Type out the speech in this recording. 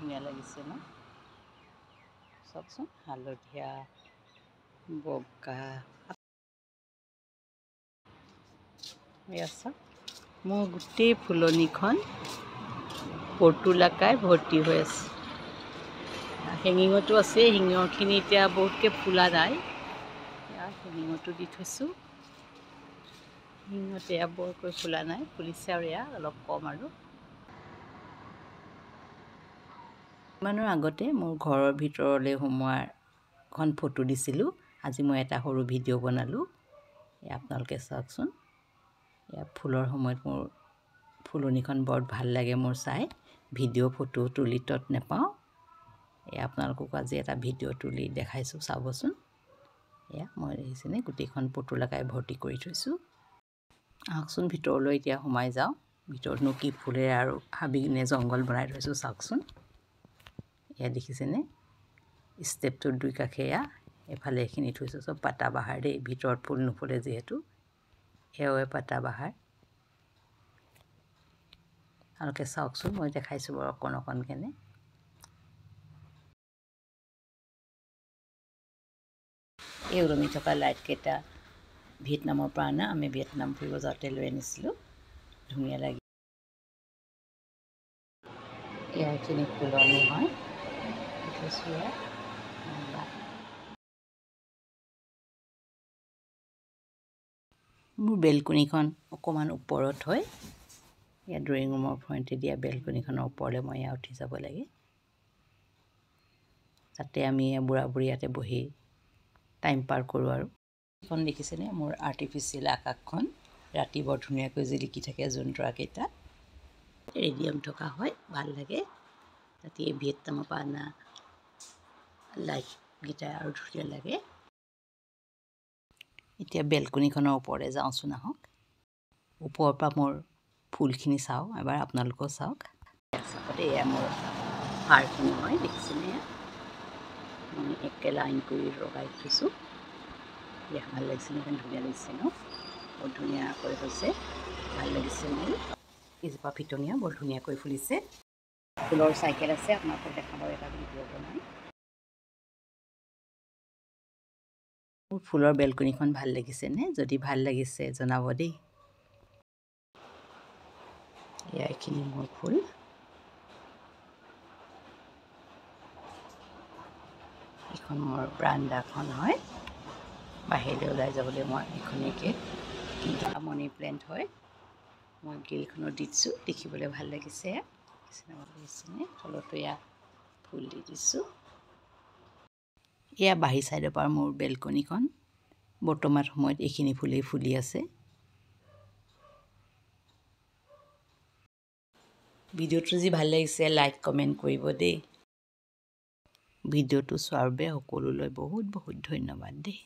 ধুনীয়া লাগিছে ন চাওকচোন হালধীয়া বগা এয়া চাওক মোৰ গোটেই ফুলনিখন পৰ্তুলাকাই ভৰ্তি হৈ আছে হেঙিঙতো আছে হেঙিঙৰখিনি এতিয়া বহুতকৈ ফুলা নাই এয়া হেঙিঙতো দি থৈছোঁ হেঙিঙত এয়া বৰকৈ ফুলা নাই ফুলিছে আৰু এয়া অলপ কম আৰু ইমানৰ আগতে মোৰ ঘৰৰ ভিতৰলৈ সোমোৱাৰ এখন ফটো দিছিলোঁ আজি মই এটা সৰু ভিডিঅ' বনালোঁ এয়া আপোনালোকে চাওকচোন এয়া ফুলৰ সময়ত মোৰ ফুলনিখন বৰ ভাল লাগে মোৰ চাই ভিডিঅ' ফটো তুলি তত নেপাওঁ এয়া আপোনালোকক আজি এটা ভিডিঅ' তুলি দেখাইছোঁ চাবচোন এয়া মই দেখিছেনে গোটেইখন পৰ্তুলাকাই ভৰ্তি কৰি থৈছোঁ আহকচোন ভিতৰলৈ এতিয়া সোমাই যাওঁ ভিতৰতনো কি ফুলেৰে আৰু হাবি নে জংঘল বনাই থৈছোঁ চাওকচোন এয়া দেখিছেনে ষ্টেপটোৰ দুই কাষে এয়া এফালে এইখিনি থৈছোঁ চব পাতা বাহাৰ দেই ভিতৰত ফুল নুফুলে যিহেতু এয়াও পাতা বাহাৰ আপোনালোকে চাওকচোন মই দেখাইছোঁ বাৰু অকণ অকণকেনে এই ওলমি থকা লাইটকেইটা ভিয়েটনামৰ পৰা অনা আমি ভিয়েটনাম ফুৰিব যাওঁতে লৈ আনিছিলোঁ ধুনীয়া লাগি এয়া এইখিনি ফুলনি হয় মোৰ বেলকনিখন অকণমান ওপৰত হয় ইয়াত ড্ৰয়িং ৰুমৰ ফ্ৰণ্টে দিয়া বেলকনিখনৰ ওপৰলৈ মই এয়া উঠি যাব লাগে তাতে আমি বুঢ়া বুঢ়ী ইয়াতে বহি টাইম পাৰ কৰোঁ আৰু এইখন দেখিছেনে মোৰ আৰ্টিফিচিয়েল আকাশখন ৰাতি বৰ ধুনীয়াকৈ জিলিকি থাকে জোনতৰাকেইটা ৰেডিয়াম থকা হয় ভাল লাগে তাতে ভিয়েটনামৰ পৰা অনা লাইটকেইটা আৰু ধুনীয়া লাগে এতিয়া বেলকনিখনৰ ওপৰলৈ যাওঁচোন আহক ওপৰৰ পৰা মোৰ ফুলখিনি চাওঁ এবাৰ আপোনালোকেও চাওক চাওকতে এয়া মোৰ সাৰখিনি হয় দেখিছেনে মই একে লাইন কৰি লগাই থৈছোঁ এয়া ভাল লাগিছে ইমান ধুনীয়া লাগিছে ন বহুত ধুনীয়াকৈ হৈছে ভাল লাগিছে মোৰ এজোপা পিটনীয়া বৰ ধুনীয়াকৈ ফুলিছে ফুলৰ চাইকেল আছে আপোনালোকক দেখাব এটা ভিডিঅ' বনাই মোৰ ফুলৰ বেলকনিখন ভাল লাগিছেনে যদি ভাল লাগিছে জনাব দেই এয়া এইখিনি মোৰ ফুল এইখন মোৰ ব্ৰাণ্ডাখন হয় বাহিৰলৈ ওলাই যাবলৈ মই এইখনেই গেট কিন্তু মানি প্লেণ্ট হয় মই গ্ৰিলখনত দি দিছোঁ দেখিবলৈ ভাল লাগিছে লাগিছেনে তলতো এয়া ফুল দি দিছোঁ এয়া বাহিৰ চাইডৰ পৰা মোৰ বেলকনিখন বৰ্তমান সময়ত এইখিনি ফুলেই ফুলি আছে ভিডিঅ'টো যি ভাল লাগিছে লাইক কমেণ্ট কৰিব দেই ভিডিঅ'টো চোৱাৰ বাবে সকলোলৈ বহুত বহুত ধন্যবাদ দেই